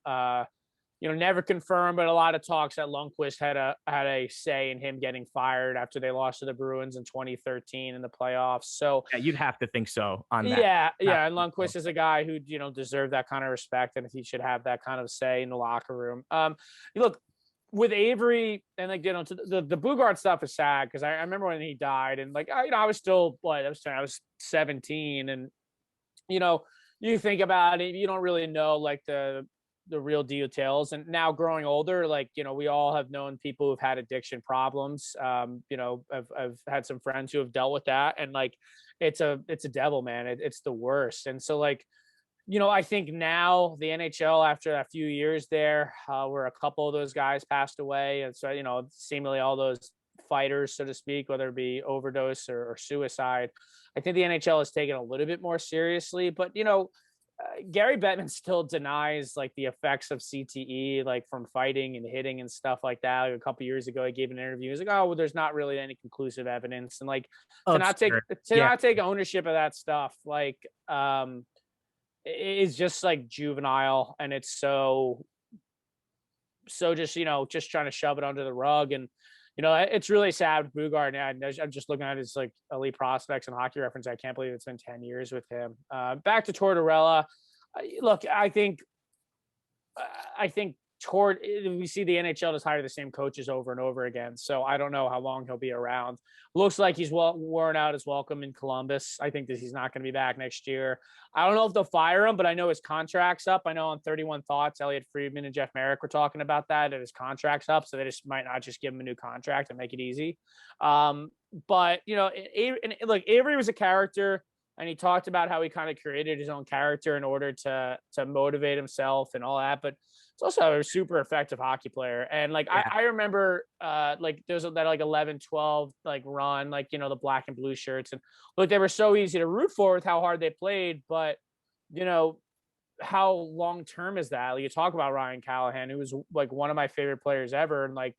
Never confirmed, but a lot of talks that Lundqvist had a say in him getting fired after they lost to the Bruins in 2013 in the playoffs. So Yeah, you'd have to think so on that. yeah, and Lundqvist is a guy who deserved that kind of respect, and he should have that kind of say in the locker room. Look, with Avery and like the Bugard stuff is sad because I remember when he died and like I was still I was 17 and you think about it, you don't really know like the real details. And now growing older, like, we all have known people who've had addiction problems. I've had some friends who have dealt with that. And like, it's a devil, man. It's the worst. And so like, I think now the NHL after a few years there, where a couple of those guys passed away. And so, seemingly all those fighters, so to speak, whether it be overdose or suicide, I think the NHL has taken a little bit more seriously, but Gary Bettman still denies like the effects of CTE, like from fighting and hitting and stuff like that. Like, a couple of years ago, he gave an interview. He's like, "Oh, well, there's not really any conclusive evidence," and like not take ownership of that stuff, like is just like juvenile, and it's so just trying to shove it under the rug. And it's really sad with Bugard. And I'm just looking at his like elite prospects and Hockey Reference. I can't believe it's been 10 years with him. Back to Tortorella. Look, I think we see the NHL just hire the same coaches over and over again. So I don't know how long he'll be around. Looks like he's worn out his welcome in Columbus. I think that he's not going to be back next year. I don't know if they'll fire him, but I know his contract's up. I know on 31 Thoughts, Elliot Friedman and Jeff Merrick were talking about that his contract's up. So they just might not just give him a new contract and make it easy. But look, Avery was a character. And he talked about how he kind of created his own character in order to motivate himself and all that. But it's also a super effective hockey player. And like, yeah. I remember like there's that like 11-12 like run, like, the black and blue shirts. And look, they were so easy to root for with how hard they played. But, how long-term is that? Like, you talk about Ryan Callahan, who was like one of my favorite players ever. And like,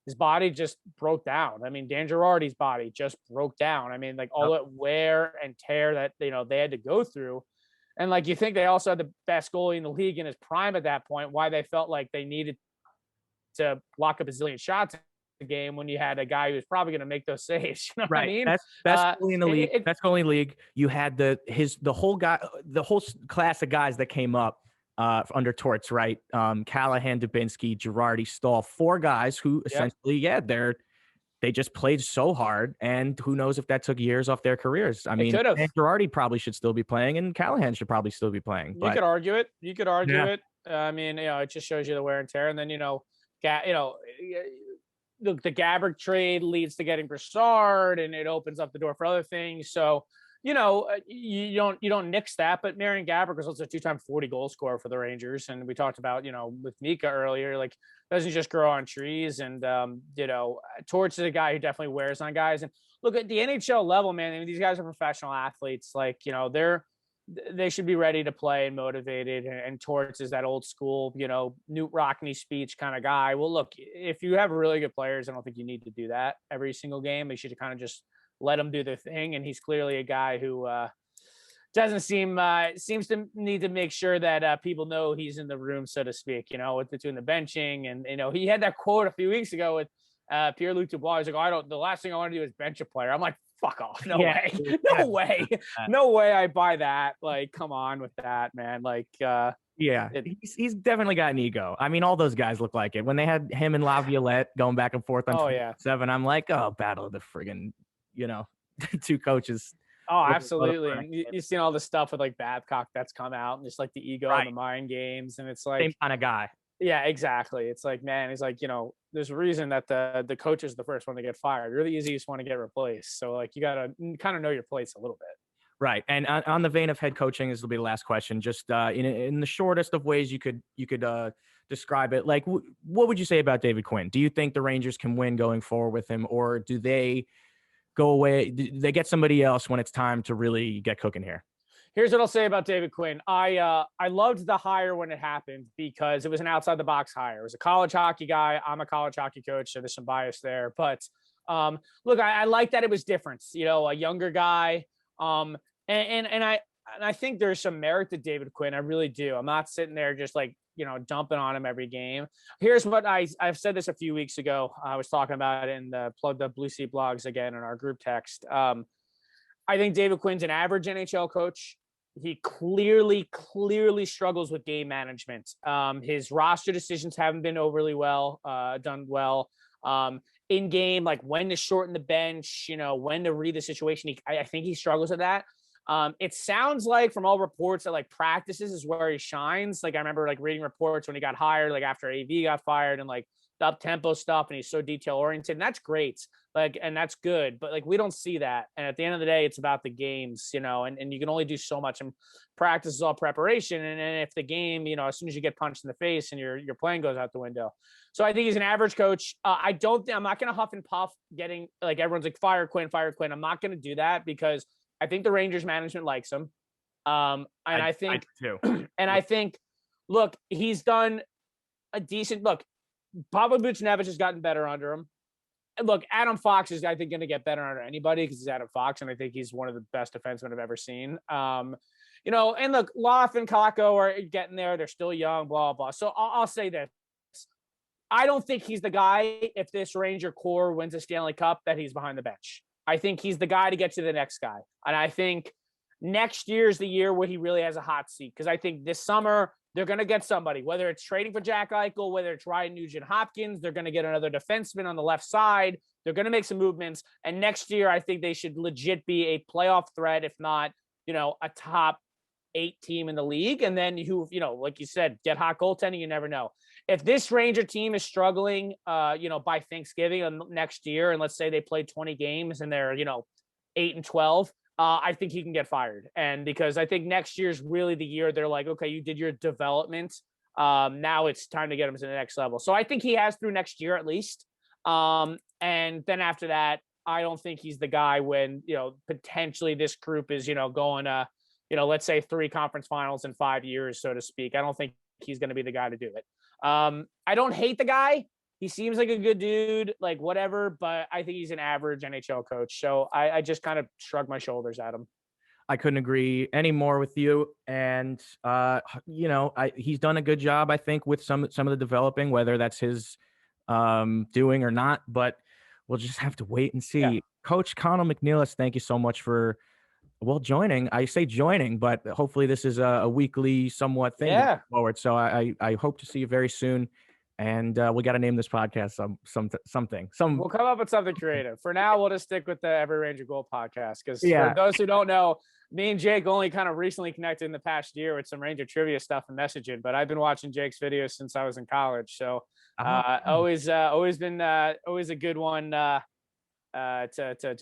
his body just broke down. I mean, Dan Girardi's body just broke down. I mean, like all that wear and tear that, they had to go through. And like, you think they also had the best goalie in the league in his prime at that point, why they felt like they needed to block up a zillion shots in the game when you had a guy who was probably going to make those saves. You know what I mean? Best goalie in the league. Best goalie in the league. You had the whole class of guys that came up under Torts, right? Callahan, Dubinsky, Girardi, Stahl, 4 guys who essentially, they just played so hard, and who knows if that took years off their careers. I mean, Girardi probably should still be playing, and Callahan should probably still be playing. You could argue it. It. I mean, it just shows you the wear and tear. And then, the Gabbert trade leads to getting Brassard, and it opens up the door for other things. So, you don't nix that, but Marian Gabbert was also a 2-time 40 goal scorer for the Rangers. And we talked about, with Mika earlier, like, doesn't just grow on trees. And, Torch is a guy who definitely wears on guys. And look, at the NHL level, man, I mean, these guys are professional athletes. Like, they should be ready to play and motivated. And Torch is that old school, Newt Rockney speech kind of guy. Well, look, if you have really good players, I don't think you need to do that every single game. You should kind of just let them do their thing. And he's clearly a guy who doesn't seems to need to make sure that people know he's in the room, so to speak, with between the benching. And, he had that quote a few weeks ago with Pierre-Luc Dubois. He's like, the last thing I want to do is bench a player. I'm like, fuck off. No way. No way I buy that. Like, come on with that, man. Like, he's definitely got an ego. I mean, all those guys look like it. When they had him and Laviolette going back and forth on 7, I'm like, battle of the friggin', 2 coaches. Oh, absolutely. You've seen all the stuff with like Babcock that's come out, and just like the ego and the mind games. And it's like same kind of guy. Yeah, exactly. It's like, man, he's like, there's a reason that the coach is the first one to get fired. You're the easiest one to get replaced. So like, you got to kind of know your place a little bit. Right. And on the vein of head coaching, this will be the last question. Just in the shortest of ways you could describe it. Like, what would you say about David Quinn? Do you think the Rangers can win going forward with him, or do they go away? Do they get somebody else when it's time to really get cooking here? Here's what I'll say about David Quinn. I loved the hire when it happened because it was an outside the box hire. It was a college hockey guy. I'm a college hockey coach, so there's some bias there. But look, I like that it was different. A younger guy. And I think there's some merit to David Quinn. I really do. I'm not sitting there just like dumping on him every game. Here's what I've said this a few weeks ago. I was talking about it in the Plug the Blue Sea blogs again in our group text. I think David Quinn's an average NHL coach. He clearly struggles with game management. His roster decisions haven't been overly done well. In game, like when to shorten the bench, when to read the situation. I think he struggles with that. It sounds like from all reports that like practices is where he shines. Like I remember like reading reports when he got hired, like after AV got fired, and like the up tempo stuff, and he's so detail oriented, and that's great. Like, and that's good, but like we don't see that. And at the end of the day, it's about the games, and you can only do so much. And practice is all preparation. And if the game, as soon as you get punched in the face and your plan goes out the window. So I think he's an average coach. I'm not going to huff and puff getting like everyone's like fire Quinn. I'm not going to do that because I think the Rangers management likes him. I think too. And I think, look, he's done a decent look. Pavel Buchnevich has gotten better under him. Look, Adam Fox is, I think, going to get better under anybody because he's Adam Fox, and I think he's one of the best defensemen I've ever seen. And look, Loff and Kakko are getting there. They're still young, blah, blah. So I'll say this. I don't think he's the guy, if this Ranger core wins a Stanley Cup, that he's behind the bench. I think he's the guy to get to the next guy. And I think next year's the year where he really has a hot seat because I think this summer – they're going to get somebody, whether it's trading for Jack Eichel, whether it's Ryan Nugent-Hopkins, they're going to get another defenseman on the left side. They're going to make some movements. And next year, I think they should legit be a playoff threat, if not, a top 8 team in the league. And then like you said, get hot goaltending. You never know. If this Ranger team is struggling, by Thanksgiving next year, and let's say they play 20 games and they're, 8-12, I think he can get fired. And because I think next year's really the year they're like, okay, you did your development. Now it's time to get him to the next level. So I think he has through next year at least. And then after that, I don't think he's the guy when, potentially this group is, going to, let's say 3 conference finals in 5 years, so to speak. I don't think he's going to be the guy to do it. I don't hate the guy. He seems like a good dude, like whatever, but I think he's an average NHL coach. So I just kind of shrug my shoulders at him. I couldn't agree any more with you. And, he's done a good job, I think, with some of the developing, whether that's his doing or not, but we'll just have to wait and see. Yeah. Coach Connell McNeilis, thank you so much for, joining. I say joining, but hopefully this is a weekly somewhat thing forward. So I hope to see you very soon. And we got to name this podcast something. We'll come up with something creative. For now, we'll just stick with the Every Ranger Goal podcast. Because for those who don't know, me and Jake only kind of recently connected in the past year with some Ranger trivia stuff and messaging. But I've been watching Jake's videos since I was in college. So always been always a good one to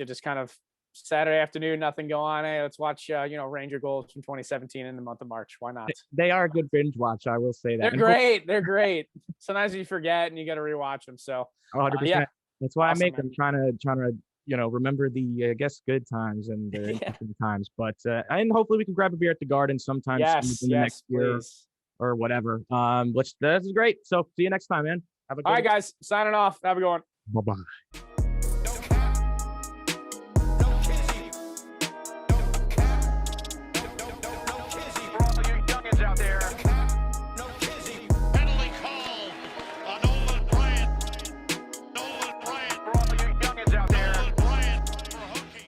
just kind of Saturday afternoon, nothing go on. Hey, let's watch, Ranger goals from 2017 in the month of March. Why not? They are a good binge watch. I will say that. They're great. Sometimes you forget and you got to rewatch them. So 100%. That's why awesome, I make them trying to, remember the, good times and the interesting times, but, and hopefully we can grab a beer at the Garden sometime in the next year or whatever. This is great. So see you next time, man. All right, guys, signing off. Have a good one. Bye-bye.